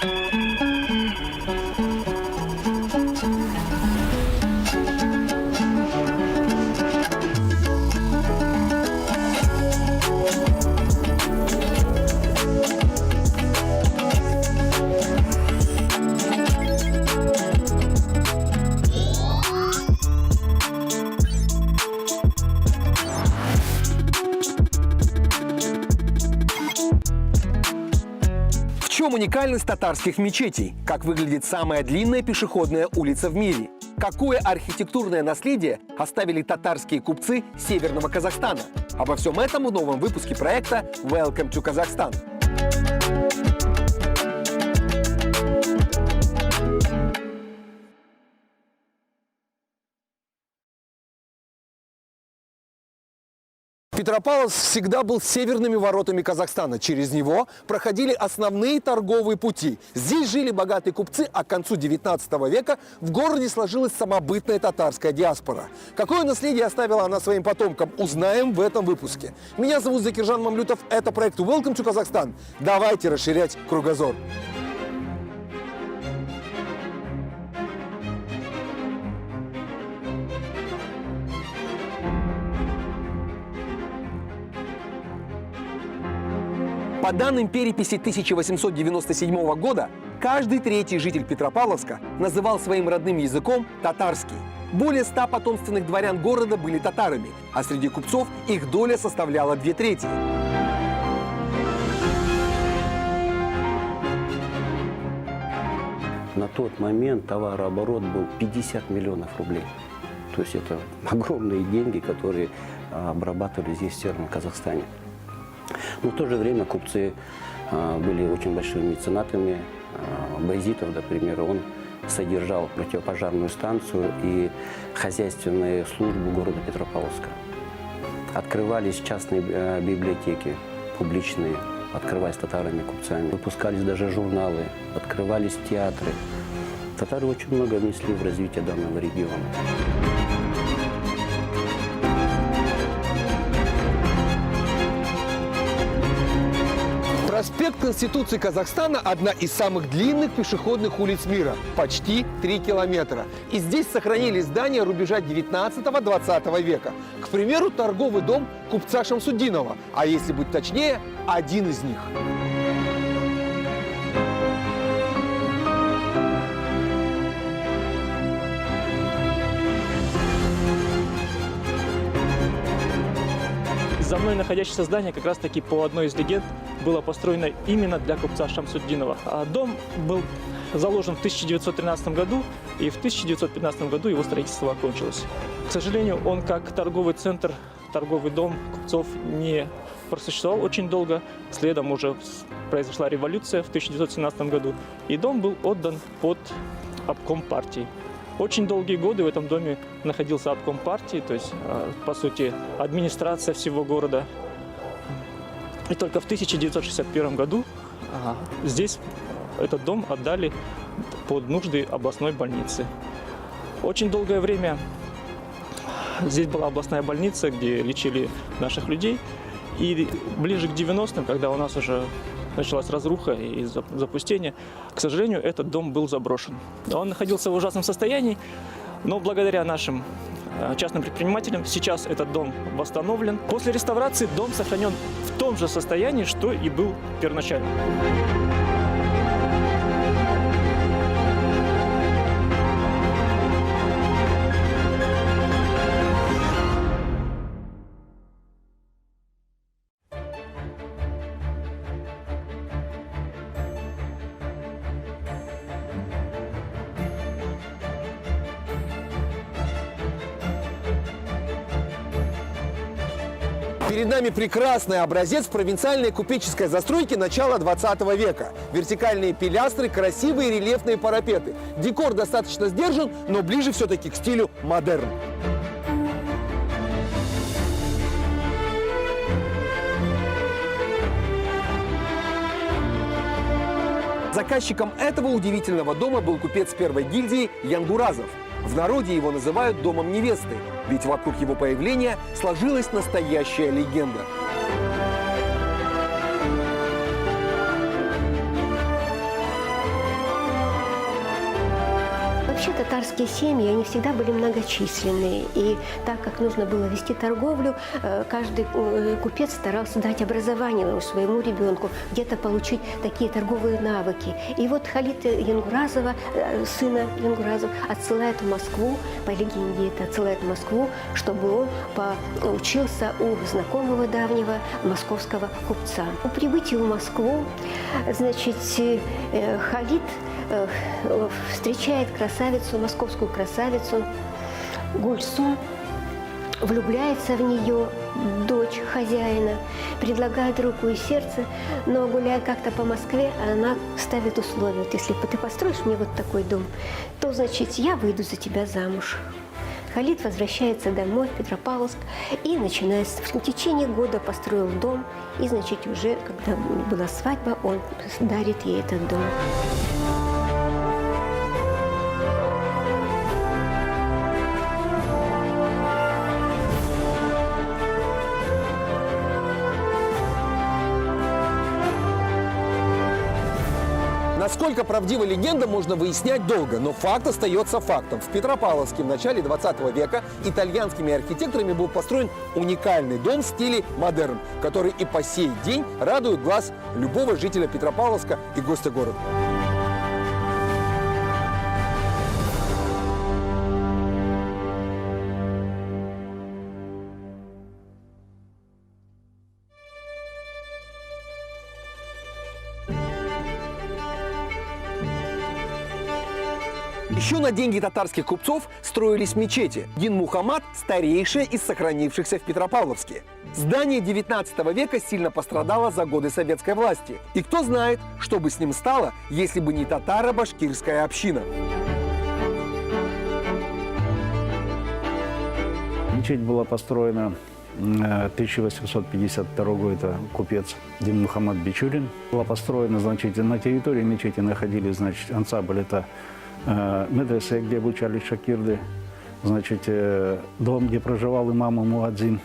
В чем уникальность татарских мечетей? Как выглядит самая длинная пешеходная улица в мире? Какое архитектурное наследие оставили татарские купцы Северного Казахстана? Обо всем этом в новом выпуске проекта «Welcome to Kazakhstan». Петропавловск всегда был северными воротами Казахстана. Через него проходили основные торговые пути. Здесь жили богатые купцы, а к концу 19 века в городе сложилась самобытная татарская диаспора. Какое наследие оставила она своим потомкам, узнаем в этом выпуске. Меня зовут Закиржан Мамлютов, это проект Welcome to Kazakhstan. Давайте расширять кругозор. По данным переписи 1897 года, каждый третий житель Петропавловска называл своим родным языком татарский. Более 100 потомственных дворян города были татарами, а среди купцов их доля составляла 2/3. На тот момент товарооборот был 50 миллионов рублей. То есть это огромные деньги, которые обрабатывали здесь, в Северном Казахстане. Но в то же время купцы были очень большими меценатами. Байзитов, например, он содержал противопожарную станцию и хозяйственную службу города Петропавловска. Открывались частные библиотеки, публичные, открывались татарами, купцами. Выпускались даже журналы, открывались театры. Татары очень много внесли в развитие данного региона. Проспект Конституции Казахстана – одна из самых длинных пешеходных улиц мира – почти 3 километра. И здесь сохранились здания рубежа 19-20 века. К примеру, торговый дом купца Шамсуддинова, а если быть точнее, один из них. За мной находящееся здание как раз-таки по одной из легенд было построено именно для купца Шамсуддинова. Дом был заложен в 1913 году, и в 1915 году его строительство окончилось. К сожалению, он как торговый центр, торговый дом купцов не просуществовал очень долго. Следом уже произошла революция в 1917 году, и дом был отдан под обком партии. Очень долгие годы в этом доме находился обком партии, то есть, по сути, администрация всего города. И только в 1961 году здесь этот дом отдали под нужды областной больницы. Очень долгое время здесь была областная больница, где лечили наших людей. И ближе к 90-м, когда у нас уже началась разруха и запустение, к сожалению, этот дом был заброшен. Он находился в ужасном состоянии, но благодаря нашим частным предпринимателям сейчас этот дом восстановлен. После реставрации дом сохранен в том же состоянии, что и был первоначально. Перед нами прекрасный образец провинциальной купеческой застройки начала 20 века. Вертикальные пилястры, красивые рельефные парапеты. Декор достаточно сдержан, но ближе все-таки к стилю модерн. Заказчиком этого удивительного дома был купец первой гильдии Янгуразов. В народе его называют домом невесты, ведь вокруг его появления сложилась настоящая легенда. Вообще татарские семьи, они всегда были многочисленные. И так как нужно было вести торговлю, каждый купец старался дать образование своему ребенку, где-то получить такие торговые навыки. И вот Халид Янгуразова, сына Янгуразов, отсылает в Москву, по легенде это отсылает в Москву, чтобы он поучился у знакомого давнего московского купца. По прибытию в Москву, значит, Халид встречает красавицу, московскую красавицу Гульсум, влюбляется в нее, дочь хозяина, предлагает руку и сердце, но гуляя как-то по Москве, она ставит условие: вот если ты построишь мне вот такой дом, то, значит, я выйду за тебя замуж. Халид возвращается домой в Петропавловск и начинает, в течение года построил дом, и, значит, уже когда была свадьба, он дарит ей этот дом. Насколько правдива легенда, можно выяснять долго, но факт остается фактом. В Петропавловске в начале 20 века итальянскими архитекторами был построен уникальный дом в стиле модерн, который и по сей день радует глаз любого жителя Петропавловска и гостя города. Еще на деньги татарских купцов строились мечети. Дин Мухаммад – старейшая из сохранившихся в Петропавловске. Здание 19 века сильно пострадало за годы советской власти. И кто знает, что бы с ним стало, если бы не татаро-башкирская община. Мечеть была построена в 1852 году, это купец Дин Мухаммад Бичурин. Была построена, значит, на территории мечети находились, значит, ансамбль, это медресе, где обучались шакирды, значит, дом, где проживал имам Муадзин.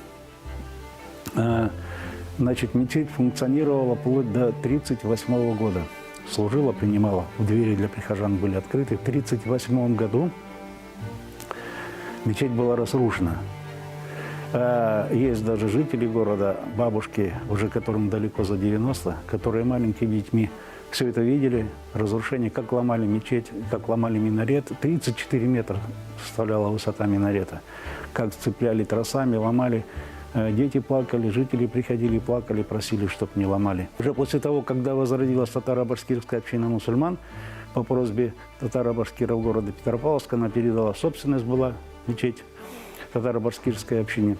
Значит, мечеть функционировала вплоть до 1938 года. Служила, принимала, двери для прихожан были открыты. В 1938 году мечеть была разрушена. Есть даже жители города, бабушки, уже которым далеко за 90, которые маленькими детьми все это видели, разрушение, как ломали мечеть, как ломали минарет. 34 метра составляла высота минарета. Как цепляли тросами, ломали. Дети плакали, жители приходили, плакали, просили, чтобы не ломали. Уже после того, когда возродилась татаро-башкирская община мусульман, по просьбе татаро-башкиров города Петропавловска, она передала собственность, была мечеть татаро-башкирской общине.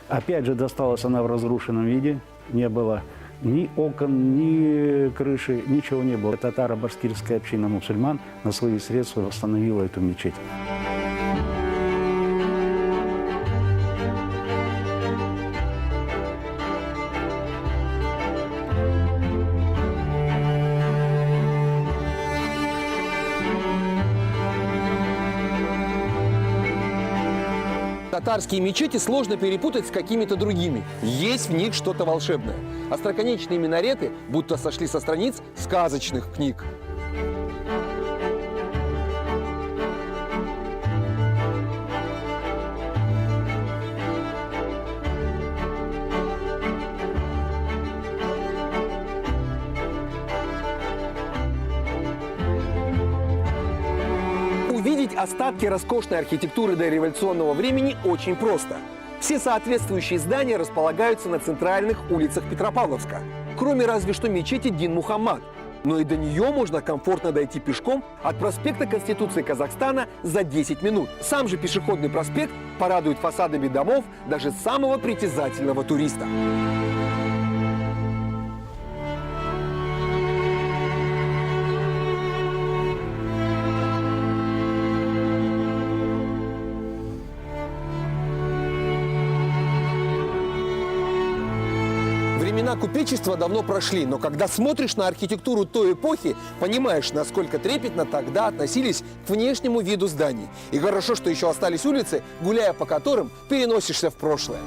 Опять же, досталась она в разрушенном виде, не было ни окон, ни крыши, ничего не было. Татаро-башкирская община мусульман на свои средства восстановила эту мечеть. Татарские мечети сложно перепутать с какими-то другими. Есть в них что-то волшебное. Остроконечные минареты будто сошли со страниц сказочных книг. Увидеть остатки роскошной архитектуры дореволюционного времени очень просто. Все соответствующие здания располагаются на центральных улицах Петропавловска, кроме разве что мечети Дин Мухаммад. Но и до нее можно комфортно дойти пешком от проспекта Конституции Казахстана за 10 минут. Сам же пешеходный проспект порадует фасадами домов даже самого притязательного туриста. Времена купечества давно прошли, но когда смотришь на архитектуру той эпохи, понимаешь, насколько трепетно тогда относились к внешнему виду зданий. И хорошо, что еще остались улицы, гуляя по которым переносишься в прошлое.